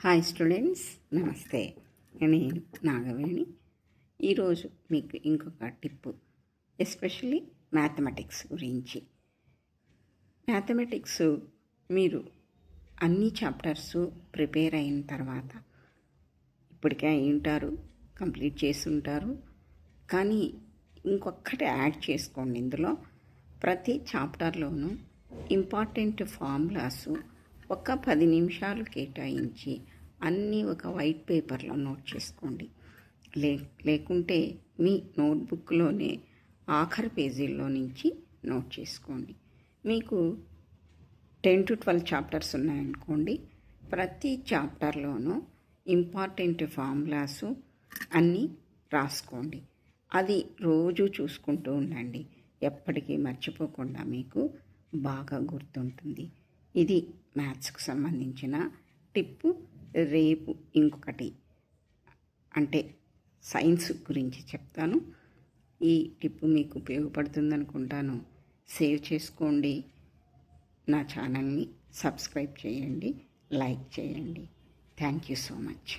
Hi students, నమస్తే. నేను నాగవేణి. ఈరోజు మీకు ఇంకొక టిప్పు, ఎస్పెషల్లీ మ్యాథమెటిక్స్ గురించి. మ్యాథమెటిక్స్ మీరు అన్ని చాప్టర్స్ ప్రిపేర్ అయిన తర్వాత ఇప్పటికే అయి ఉంటారు, కంప్లీట్ చేసి ఉంటారు. కానీ ఇంకొకటి యాడ్ చేసుకోండి. ఇందులో ప్రతి చాప్టర్లోనూ ఇంపార్టెంట్ ఫార్ములాసు ఒక 10 నిమిషాలు కేటాయించి అన్నీ ఒక వైట్ పేపర్లో నోట్ చేసుకోండి. లేకుంటే మీ నోట్బుక్లోనే ఆఖరి పేజీల్లో నుంచి నోట్ చేసుకోండి. మీకు 10 to 12 చాప్టర్స్ ఉన్నాయనుకోండి, ప్రతి చాప్టర్లోనూ ఇంపార్టెంట్ ఫార్ములాసు అన్నీ రాసుకోండి. అది రోజు చూసుకుంటూ ఉండండి. ఎప్పటికీ మర్చిపోకుండా మీకు బాగా గుర్తుంటుంది. ఇది మ్యాథ్స్కి సంబంధించిన టిప్పు. రేపు ఇంకొకటి అంటే సైన్స్ గురించి చెప్తాను. ఈ టిప్పు మీకు ఉపయోగపడుతుంది అనుకుంటాను. సేవ్ చేసుకోండి, నా ఛానల్ని సబ్స్క్రైబ్ చేయండి, లైక్ చేయండి. Thank you so much.